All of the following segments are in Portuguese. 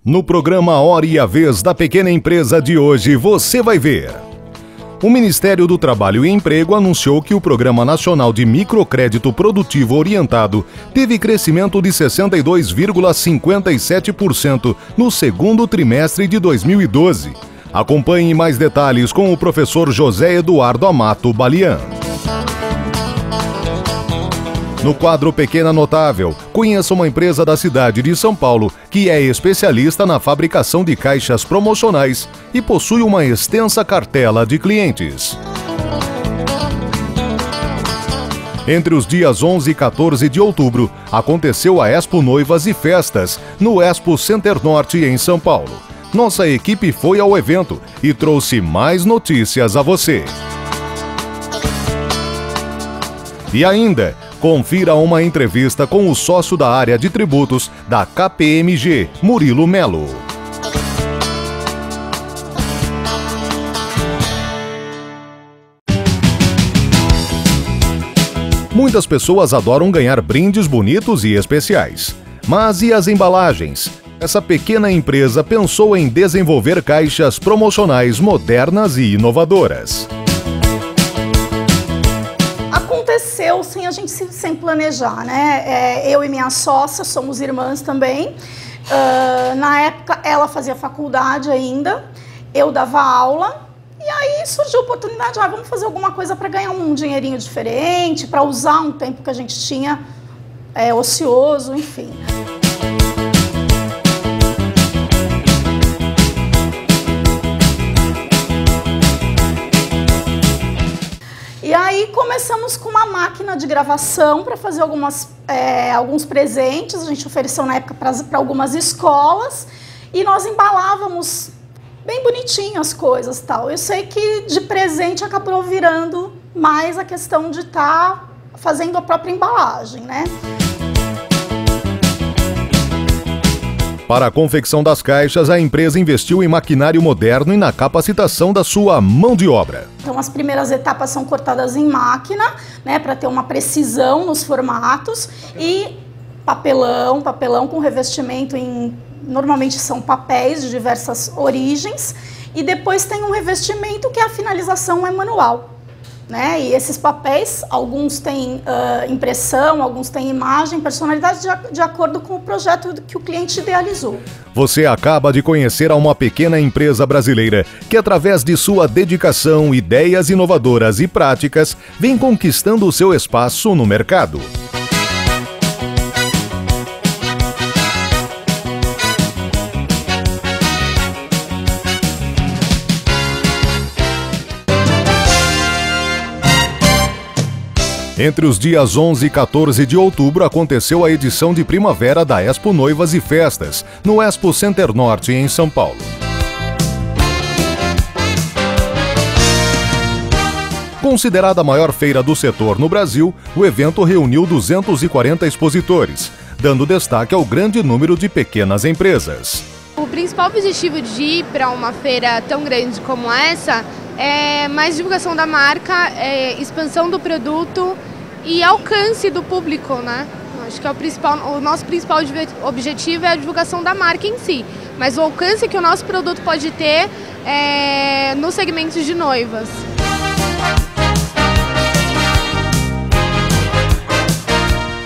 No programa Hora e a Vez da Pequena Empresa de hoje, você vai ver. O Ministério do Trabalho e Emprego anunciou que o Programa Nacional de Microcrédito Produtivo Orientado teve crescimento de 62,57% no segundo trimestre de 2012. Acompanhe mais detalhes com o professor José Eduardo Amato Balian. No quadro Pequena Notável, conheça uma empresa da cidade de São Paulo que é especialista na fabricação de caixas promocionais e possui uma extensa cartela de clientes. Entre os dias 11 e 14 de outubro, aconteceu a Expo Noivas e Festas, no Expo Center Norte, em São Paulo. Nossa equipe foi ao evento e trouxe mais notícias a você. E ainda, confira uma entrevista com o sócio da área de tributos da KPMG, Murilo Melo. Muitas pessoas adoram ganhar brindes bonitos e especiais. Mas e as embalagens? Essa pequena empresa pensou em desenvolver caixas promocionais modernas e inovadoras. Aconteceu sem planejar, né? Eu e minha sócia somos irmãs também. Na época ela fazia faculdade ainda, eu dava aula e aí surgiu a oportunidade, vamos fazer alguma coisa para ganhar um dinheirinho diferente, para usar um tempo que a gente tinha ocioso, enfim. E aí começamos com uma máquina de gravação para fazer alguns presentes. A gente ofereceu na época para algumas escolas e nós embalávamos bem bonitinho as coisas, tal. Eu sei que de presente acabou virando mais a questão de estar fazendo a própria embalagem, né? Para a confecção das caixas, a empresa investiu em maquinário moderno e na capacitação da sua mão de obra. Então, as primeiras etapas são cortadas em máquina, né, para ter uma precisão nos formatos, e papelão com revestimento normalmente são papéis de diversas origens, e depois tem um revestimento que a finalização é manual. Né? E esses papéis, alguns têm impressão, alguns têm imagem, personalidade de acordo com o projeto que o cliente idealizou. Você acaba de conhecer uma pequena empresa brasileira que, através de sua dedicação, ideias inovadoras e práticas, vem conquistando o seu espaço no mercado. Entre os dias 11 e 14 de outubro aconteceu a edição de primavera da Expo Noivas e Festas, no Expo Center Norte, em São Paulo. Considerada a maior feira do setor no Brasil, o evento reuniu 240 expositores, dando destaque ao grande número de pequenas empresas. O principal objetivo de ir para uma feira tão grande como essa é mais divulgação da marca, expansão do produto e alcance do público, né? Acho que o nosso principal objetivo é a divulgação da marca em si, mas o alcance que o nosso produto pode ter nos segmentos de noivas.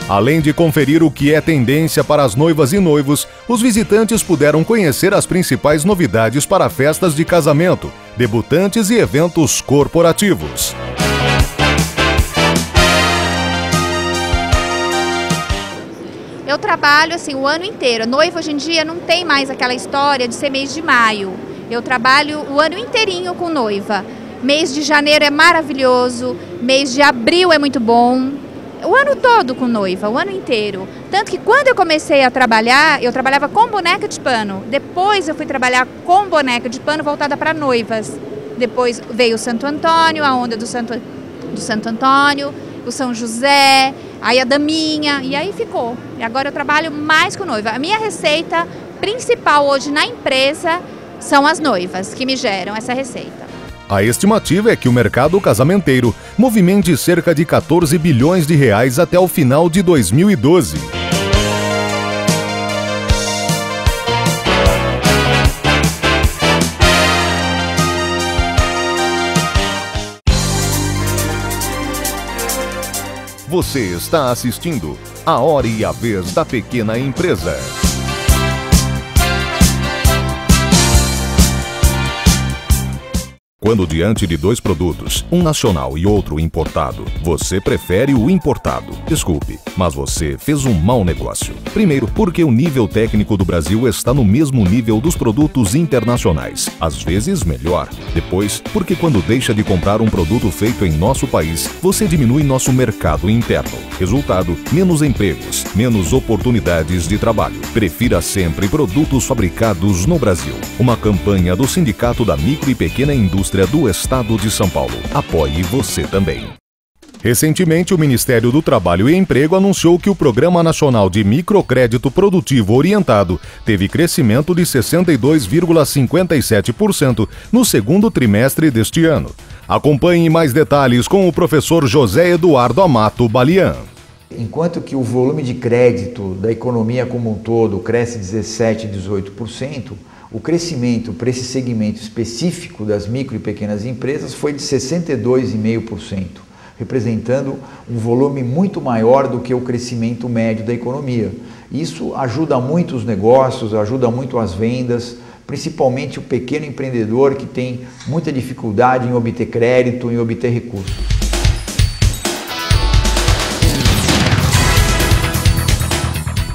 Além de conferir o que é tendência para as noivas e noivos, os visitantes puderam conhecer as principais novidades para festas de casamento, debutantes e eventos corporativos. Eu trabalho o ano inteiro. Noiva hoje em dia não tem mais aquela história de ser mês de maio. Eu trabalho o ano inteirinho com noiva. Mês de janeiro é maravilhoso, mês de abril é muito bom. O ano todo com noiva, o ano inteiro. Tanto que quando eu comecei a trabalhar, eu trabalhava com boneca de pano. Depois eu fui trabalhar com boneca de pano voltada para noivas. Depois veio o Santo Antônio, a onda do Santo Antônio, o São José, aí a daminha, e aí ficou. E agora eu trabalho mais com noiva. A minha receita principal hoje na empresa são as noivas que me geram essa receita. A estimativa é que o mercado casamenteiro movimente cerca de 14 bilhões de reais até o final de 2012. Você está assistindo A Hora e a Vez da Pequena Empresa. Quando diante de dois produtos, um nacional e outro importado, você prefere o importado. Desculpe, mas você fez um mau negócio. Primeiro, porque o nível técnico do Brasil está no mesmo nível dos produtos internacionais, às vezes melhor. Depois, porque quando deixa de comprar um produto feito em nosso país, você diminui nosso mercado interno. Resultado, menos empregos, menos oportunidades de trabalho. Prefira sempre produtos fabricados no Brasil. Uma campanha do Sindicato da Micro e Pequena Indústria do Estado de São Paulo. Apoie você também. Recentemente, o Ministério do Trabalho e Emprego anunciou que o Programa Nacional de Microcrédito Produtivo Orientado teve crescimento de 62,57% no segundo trimestre deste ano. Acompanhe mais detalhes com o professor José Eduardo Amato Balian. Enquanto que o volume de crédito da economia como um todo cresce 17%, 18%, o crescimento para esse segmento específico das micro e pequenas empresas foi de 62,5%, representando um volume muito maior do que o crescimento médio da economia. Isso ajuda muito os negócios, ajuda muito as vendas, principalmente o pequeno empreendedor que tem muita dificuldade em obter crédito, em obter recursos.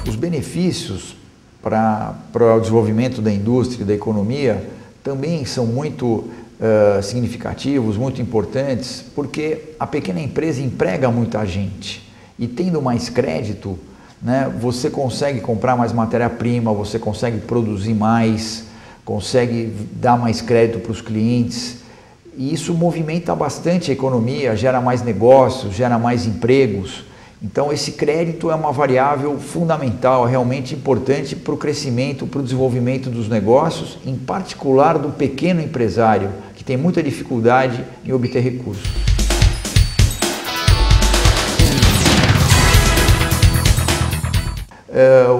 Os benefícios para o desenvolvimento da indústria e da economia também são muito significativos, muito importantes, porque a pequena empresa emprega muita gente e tendo mais crédito, né, você consegue comprar mais matéria-prima, você consegue produzir mais, consegue dar mais crédito para os clientes e isso movimenta bastante a economia, gera mais negócios, gera mais empregos. Então esse crédito é uma variável fundamental, realmente importante para o crescimento, para o desenvolvimento dos negócios, em particular do pequeno empresário, que tem muita dificuldade em obter recursos.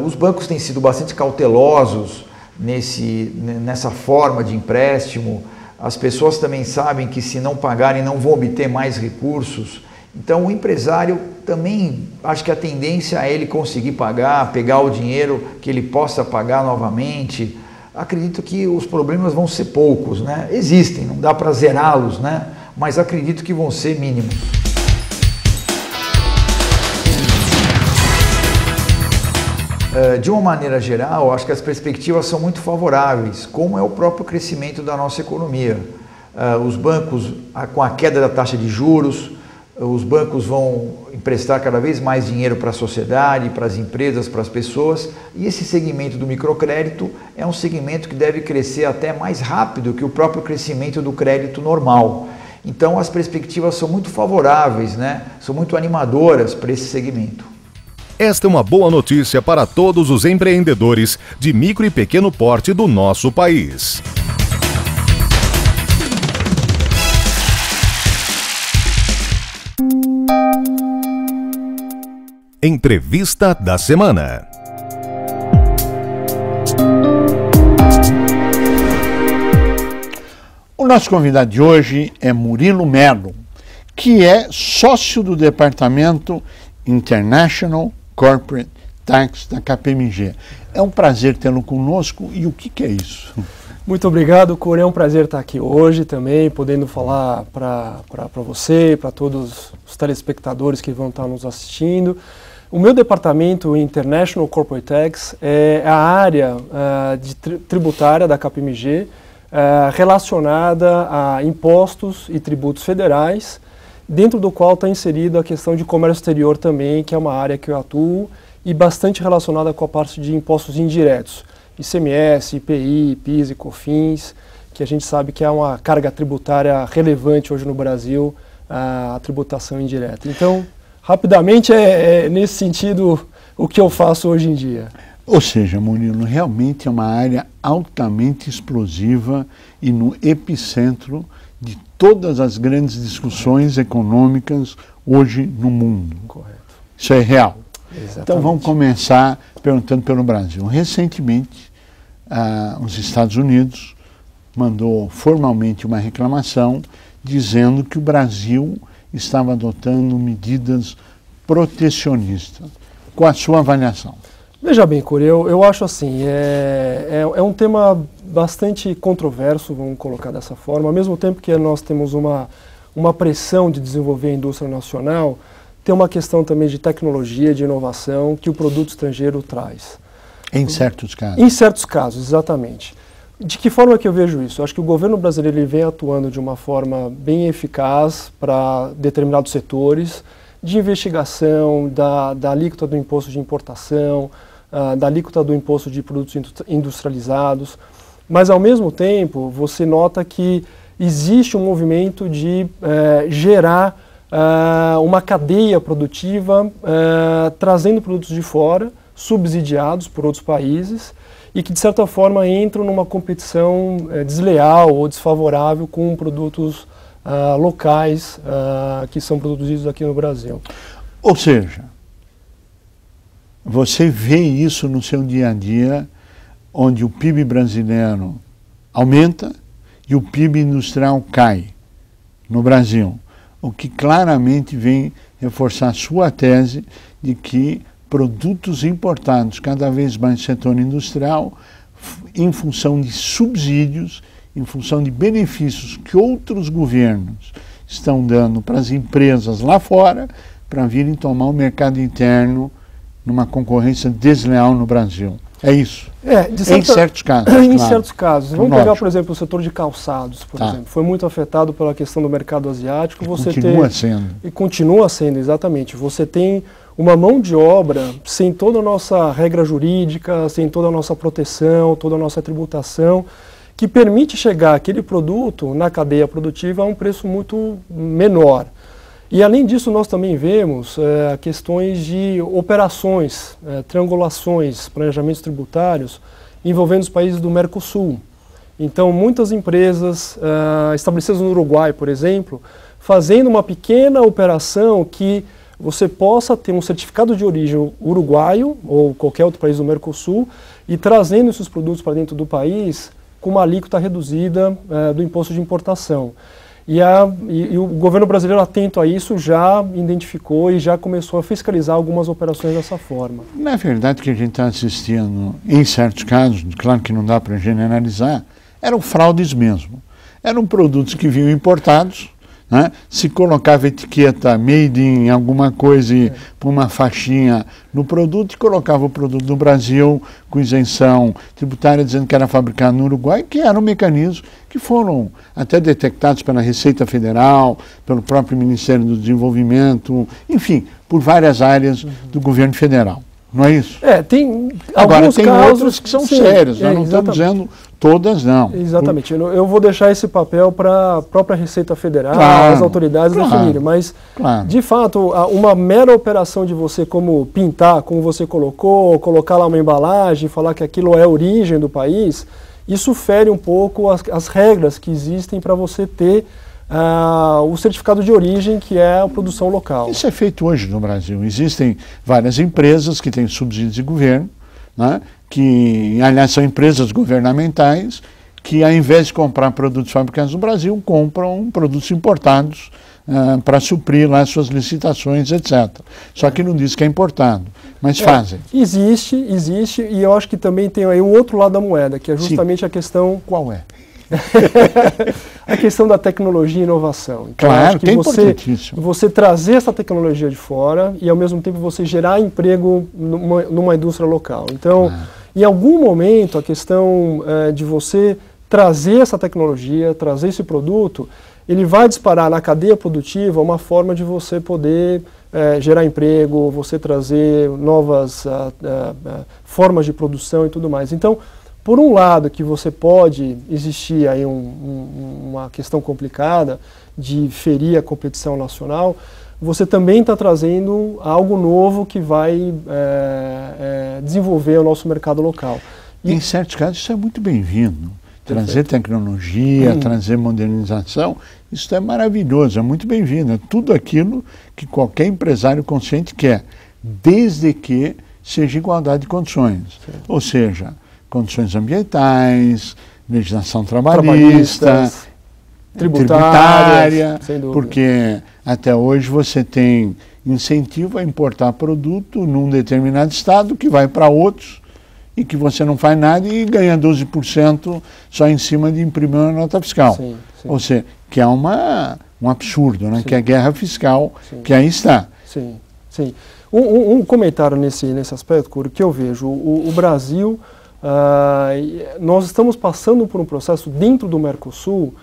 Os bancos têm sido bastante cautelosos nessa forma de empréstimo, as pessoas também sabem que se não pagarem não vão obter mais recursos. Então o empresário também, acho que a tendência é ele conseguir pagar, pegar o dinheiro que ele possa pagar novamente. Acredito que os problemas vão ser poucos, né? Existem, não dá para zerá-los, né? Mas acredito que vão ser mínimos. De uma maneira geral, acho que as perspectivas são muito favoráveis, como é o próprio crescimento da nossa economia. Os bancos, com a queda da taxa de juros, os bancos vão emprestar cada vez mais dinheiro para a sociedade, para as empresas, para as pessoas, e esse segmento do microcrédito é um segmento que deve crescer até mais rápido que o próprio crescimento do crédito normal. Então as perspectivas são muito favoráveis, né? São muito animadoras para esse segmento. Esta é uma boa notícia para todos os empreendedores de micro e pequeno porte do nosso país. Entrevista da semana. O nosso convidado de hoje é Murilo Melo, que é sócio do Departamento International Corporate Tax da KPMG. É um prazer tê-lo conosco. E o que é isso? Muito obrigado, Cor. É um prazer estar aqui hoje também, podendo falar para você, para todos os telespectadores que vão estar nos assistindo. O meu departamento International Corporate Tax é a área tributária da KPMG relacionada a impostos e tributos federais, dentro do qual está inserida a questão de comércio exterior também, que é uma área que eu atuo, e bastante relacionada com a parte de impostos indiretos, ICMS, IPI, PIS e COFINS, que a gente sabe que é uma carga tributária relevante hoje no Brasil, a tributação indireta. Então, rapidamente, é nesse sentido o que eu faço hoje em dia. Ou seja, Murilo, realmente é uma área altamente explosiva e no epicentro de todas as grandes discussões econômicas hoje no mundo. Correto. Isso é real. Exatamente. Então vamos começar perguntando pelo Brasil. Recentemente, os Estados Unidos mandou formalmente uma reclamação dizendo que o Brasil estava adotando medidas protecionista. Com a sua avaliação. Veja bem, Cury, eu acho assim, é um tema bastante controverso, vamos colocar dessa forma. Ao mesmo tempo que nós temos uma pressão de desenvolver a indústria nacional, tem uma questão também de tecnologia, de inovação, que o produto estrangeiro traz. Em certos casos. Em certos casos, exatamente. De que forma que eu vejo isso? Eu acho que o governo brasileiro ele vem atuando de uma forma bem eficaz para determinados setores, de investigação, da alíquota do imposto de importação, da alíquota do imposto de produtos industrializados, mas ao mesmo tempo você nota que existe um movimento de gerar uma cadeia produtiva trazendo produtos de fora, subsidiados por outros países, e que de certa forma entram numa competição desleal ou desfavorável com produtos locais que são produzidos aqui no Brasil. Ou seja, você vê isso no seu dia a dia, onde o PIB brasileiro aumenta e o PIB industrial cai no Brasil, o que claramente vem reforçar a sua tese de que produtos importados cada vez mais no setor industrial, em função de subsídios, em função de benefícios que outros governos estão dando para as empresas lá fora, para virem tomar o mercado interno numa concorrência desleal no Brasil. É isso. Em certos casos. Em certos casos. Vamos pegar, por exemplo, o setor de calçados, por exemplo. Foi muito afetado pela questão do mercado asiático. Continua sendo. E continua sendo, exatamente. Você tem uma mão de obra sem toda a nossa regra jurídica, sem toda a nossa proteção, toda a nossa tributação, que permite chegar aquele produto na cadeia produtiva a um preço muito menor. E além disso nós também vemos questões de operações, triangulações, planejamentos tributários envolvendo os países do Mercosul. Então muitas empresas estabelecidas no Uruguai, por exemplo, fazendo uma pequena operação que você possa ter um certificado de origem uruguaio ou qualquer outro país do Mercosul e trazendo esses produtos para dentro do país com uma alíquota reduzida do imposto de importação. E o governo brasileiro, atento a isso, já identificou e já começou a fiscalizar algumas operações dessa forma. Na verdade, o que a gente está assistindo, em certos casos, claro que não dá para generalizar, eram fraudes mesmo. Eram produtos que vinham importados, né? Se colocava etiqueta made in alguma coisa e por uma faixinha no produto e colocava o produto do Brasil com isenção tributária dizendo que era fabricado no Uruguai, que eram mecanismos que foram até detectados pela Receita Federal, pelo próprio Ministério do Desenvolvimento, enfim, por várias áreas do governo federal. Não é isso? Tem Agora, alguns tem casos, outros que são sim, sérios, nós não estamos dizendo todas, não. Exatamente. Eu vou deixar esse papel para a própria Receita Federal, as autoridades definirem, mas, de fato, uma mera operação de você como pintar, como você colocou, colocar lá uma embalagem, falar que aquilo é a origem do país, isso fere um pouco as regras que existem para você ter o certificado de origem, que é a produção local. Isso é feito hoje no Brasil. Existem várias empresas que têm subsídios de governo, né, que, aliás, são empresas governamentais, que ao invés de comprar produtos fabricados no Brasil, compram produtos importados para suprir lá suas licitações, etc. Só que não diz que é importado, mas fazem. Existe, e eu acho que também tem aí um outro lado da moeda, que é justamente a questão... Qual é? A questão da tecnologia e inovação. Então, claro, acho que importantíssimo. Você trazer essa tecnologia de fora e, ao mesmo tempo, você gerar emprego numa indústria local. Então, em algum momento, a questão de você trazer essa tecnologia, trazer esse produto, ele vai disparar na cadeia produtiva uma forma de você poder gerar emprego, você trazer novas formas de produção e tudo mais. Então, por um lado, que você pode existir aí uma questão complicada de ferir a competição nacional, você também está trazendo algo novo que vai desenvolver o nosso mercado local. E, em certos casos, isso é muito bem-vindo. Trazer tecnologia, trazer modernização, isso é maravilhoso, é muito bem-vindo. É tudo aquilo que qualquer empresário consciente quer, desde que seja igualdade de condições. Ou seja, condições ambientais, legislação trabalhista, tributária, porque até hoje você tem incentiva a importar produto num determinado estado que vai para outros e que você não faz nada e ganha 12% só em cima de imprimir uma nota fiscal. Sim, sim. Ou seja, que é um absurdo, né? Sim. Que é a guerra fiscal, Sim. que aí está. Sim, sim. Um comentário nesse aspecto, Curi, que eu vejo. O Brasil, nós estamos passando por um processo dentro do Mercosul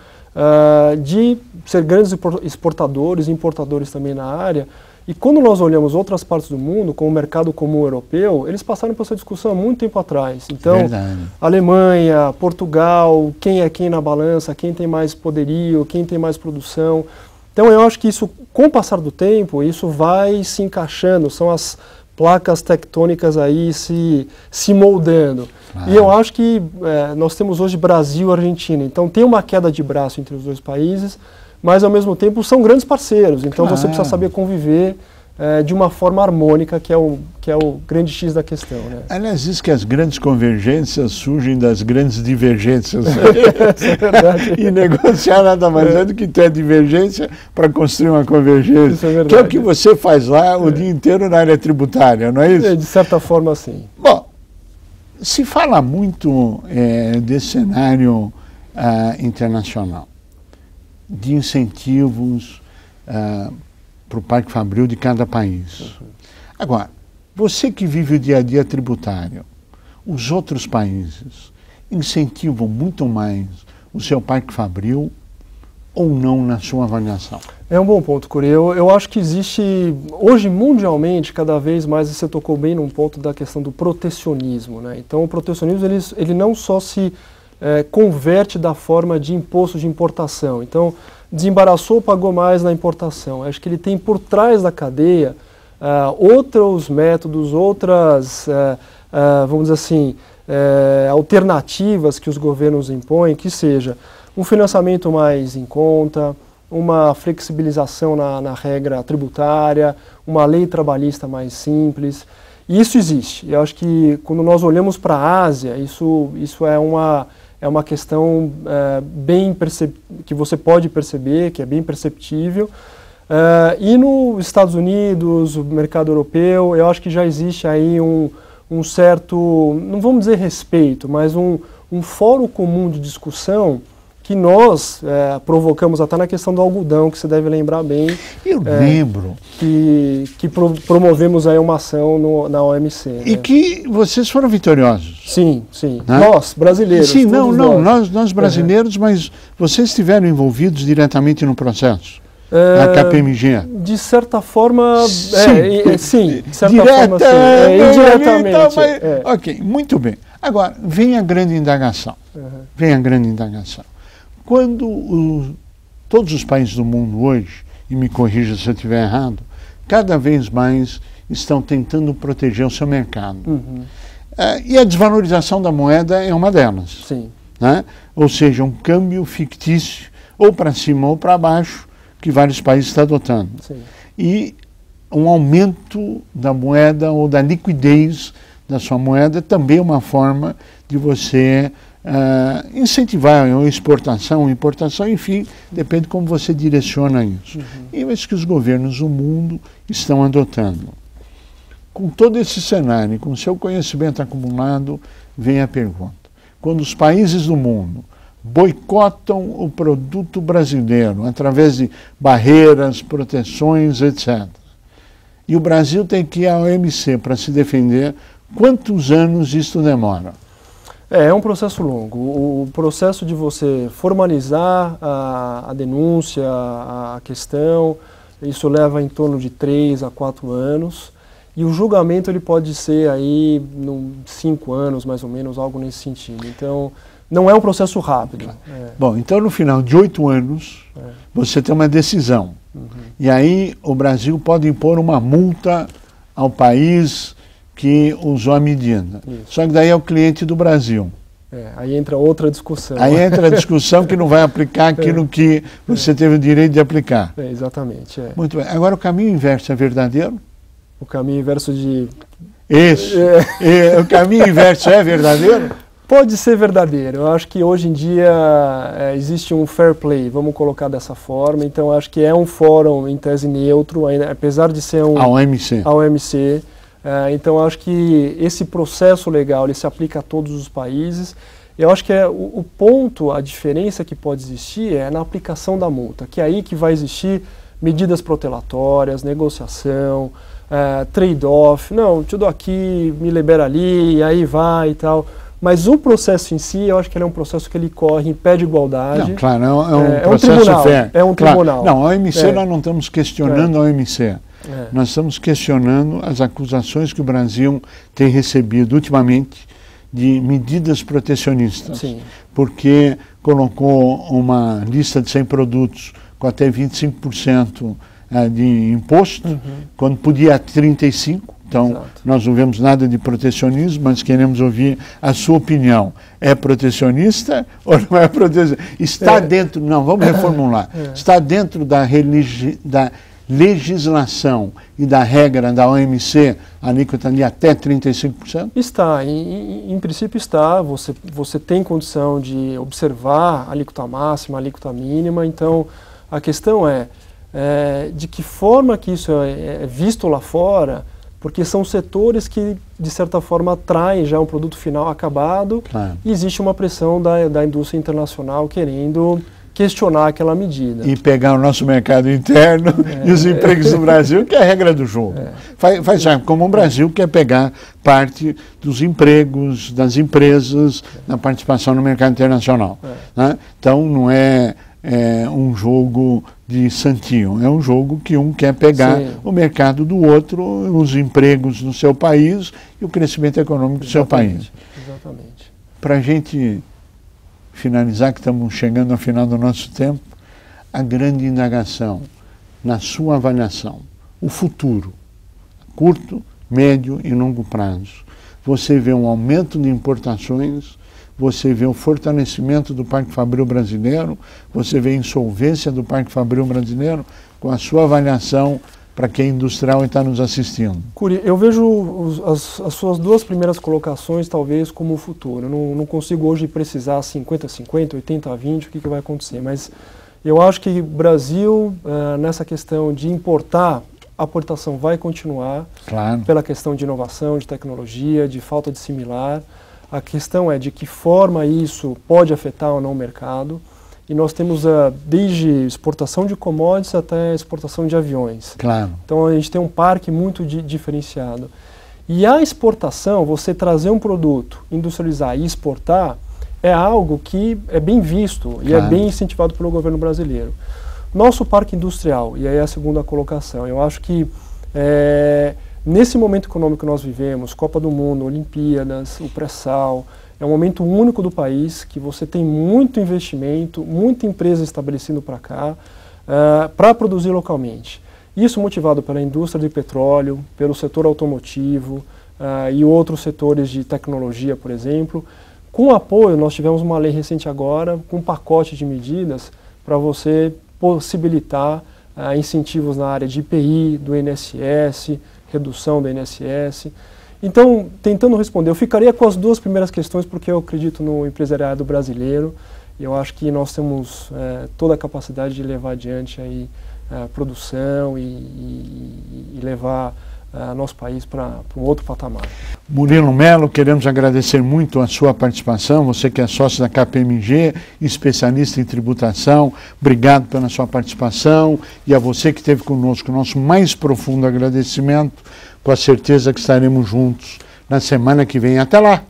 de ser grandes exportadores e importadores também na área. E quando nós olhamos outras partes do mundo, como o mercado comum europeu, eles passaram por essa discussão há muito tempo atrás. Então, Verdade. Alemanha, Portugal, quem é quem na balança, quem tem mais poderio, quem tem mais produção. Então eu acho que isso, com o passar do tempo, isso vai se encaixando, são as placas tectônicas aí se moldando. Claro. E eu acho que nós temos hoje Brasil e Argentina, então tem uma queda de braço entre os dois países, mas ao mesmo tempo são grandes parceiros, então Claro. você precisa saber conviver de uma forma harmônica, que é o grande X da questão. Né? Aliás, diz que as grandes convergências surgem das grandes divergências. Isso é verdade. E negociar nada mais é do que ter a divergência para construir uma convergência. Isso é verdade. Que é o que você faz lá o dia inteiro na área tributária, não é isso? De certa forma, sim. Bom, se fala muito desse cenário internacional, de incentivos para o Parque Fabril de cada país. Uhum. Agora, você que vive o dia a dia tributário, os outros países incentivam muito mais o seu Parque Fabril ou não na sua avaliação? É um bom ponto, Curi. Eu acho que existe, hoje mundialmente, cada vez mais, você tocou bem num ponto da questão do protecionismo. Né? Então o protecionismo ele não só se converte da forma de imposto de importação. Então, desembaraçou, pagou mais na importação. Acho que ele tem por trás da cadeia outros métodos, outras, vamos dizer assim, alternativas que os governos impõem, que seja um financiamento mais em conta, uma flexibilização na regra tributária, uma lei trabalhista mais simples. E isso existe. Eu acho que quando nós olhamos para a Ásia, isso é uma questão que você pode perceber, que é bem perceptível. E nos Estados Unidos, o mercado europeu, eu acho que já existe aí um certo, não vamos dizer respeito, mas um fórum comum de discussão que nós provocamos até na questão do algodão, que você deve lembrar bem. Eu lembro. Que promovemos aí uma ação na OMC. E né? que vocês foram vitoriosos. Sim, sim. Né? Nós, brasileiros. Sim, nós brasileiros, Uhum. mas vocês estiveram envolvidos diretamente no processo? A KPMG? De certa forma, sim. De certa forma, sim. Indiretamente. Ok, muito bem. Agora, vem a grande indagação. Vem a grande indagação. Quando todos os países do mundo hoje, e me corrija se eu estiver errado, cada vez mais estão tentando proteger o seu mercado. E a desvalorização da moeda é uma delas. Sim. Né? Ou seja, um câmbio fictício, ou para cima ou para baixo, que vários países estão adotando. Sim. E um aumento da moeda ou da liquidez da sua moeda também é uma forma de você incentivar a exportação, importação, enfim, depende de como você direciona isso. E é isso que os governos do mundo estão adotando. Com todo esse cenário, com o seu conhecimento acumulado, vem a pergunta. Quando os países do mundo boicotam o produto brasileiro através de barreiras, proteções, etc., e o Brasil tem que ir à OMC para se defender, quantos anos isso demora? É um processo longo. O processo de você formalizar a denúncia, a questão, isso leva em torno de 3 a 4 anos. E o julgamento ele pode ser aí 5 anos, mais ou menos, algo nesse sentido. Então, não é um processo rápido. Bom, então no final de 8 anos, você tem uma decisão. E aí o Brasil pode impor uma multa ao país que usou a medida. Isso. Só que daí é o cliente do Brasil. Aí entra outra discussão. Aí entra a discussão que não vai aplicar aquilo que você teve o direito de aplicar. Exatamente. Muito bem. Agora o caminho inverso é verdadeiro? O caminho inverso de... Isso. O caminho inverso é verdadeiro? Pode ser verdadeiro. Eu acho que hoje em dia existe um fair play, vamos colocar dessa forma. Então, eu acho que é um fórum em tese neutro, ainda, apesar de ser a OMC. Então, eu acho que esse processo legal ele se aplica a todos os países. Eu acho que o ponto, a diferença que pode existir é na aplicação da multa, que é aí que vai existir medidas protelatórias, negociação, trade-off. Não, te dou aqui, me libera ali, e aí vai e tal. Mas o processo em si, eu acho que ele é um processo que ele corre em pé de igualdade. Não, claro, é um processo fair. É um tribunal. Não, a OMC nós não estamos questionando a OMC. Nós estamos questionando as acusações que o Brasil tem recebido ultimamente de medidas protecionistas. Sim. Porque colocou uma lista de 100 produtos com até 25% de imposto, quando podia 35%. Então, exato, nós não vemos nada de protecionismo, mas queremos ouvir a sua opinião. É protecionista ou não é protecionista? Está dentro, não, vamos reformular. Está dentro da legislação e da regra da OMC, a alíquota de até 35%? Está, em princípio está. Você tem condição de observar a alíquota máxima, a alíquota mínima. Então, a questão é de que forma que isso é visto lá fora, porque são setores que, de certa forma, atraem já um produto final acabado. Claro. E existe uma pressão da indústria internacional querendo questionar aquela medida. E pegar o nosso mercado interno e os empregos do Brasil, que é a regra do jogo. Faz como o Brasil quer pegar parte dos empregos, das empresas, da participação no mercado internacional. Né? Então, não é um jogo de santinho, é um jogo que um quer pegar o mercado do outro, os empregos no seu país e o crescimento econômico do seu país. Exatamente. Para a gente finalizar, que estamos chegando ao final do nosso tempo, a grande indagação, na sua avaliação, o futuro, curto, médio e longo prazo. Você vê um aumento de importações, você vê o fortalecimento do Parque Fabril brasileiro, você vê a insolvência do Parque Fabril brasileiro, com a sua avaliação para quem é industrial e está nos assistindo. Curi, eu vejo as suas duas primeiras colocações talvez como o futuro. Eu não consigo hoje precisar 50-50, 80-20, o que vai acontecer, mas eu acho que o Brasil, nessa questão de importar, a importação vai continuar, claro, pela questão de inovação, de tecnologia, de falta de similar. A questão é de que forma isso pode afetar ou não o mercado. E nós temos desde exportação de commodities até exportação de aviões. Claro. Então a gente tem um parque muito diferenciado. E a exportação, você trazer um produto, industrializar e exportar, é algo que é bem visto, claro, e é bem incentivado pelo governo brasileiro. Nosso parque industrial, e aí é a segunda colocação, eu acho que nesse momento econômico que nós vivemos, Copa do Mundo, Olimpíadas, o pré-sal, é um momento único do país, que você tem muito investimento, muita empresa estabelecendo para cá, para produzir localmente. Isso motivado pela indústria de petróleo, pelo setor automotivo e outros setores de tecnologia, por exemplo. Com apoio, nós tivemos uma lei recente agora, com um pacote de medidas para você possibilitar incentivos na área de IPI, do INSS, redução do INSS. Então, tentando responder, eu ficaria com as duas primeiras questões porque eu acredito no empresariado brasileiro e eu acho que nós temos toda a capacidade de levar adiante aí, a produção e levar nosso país para um outro patamar. Murilo Mello, queremos agradecer muito a sua participação, você que é sócio da KPMG, especialista em tributação, obrigado pela sua participação e a você que esteve conosco, nosso mais profundo agradecimento, com a certeza que estaremos juntos na semana que vem. Até lá!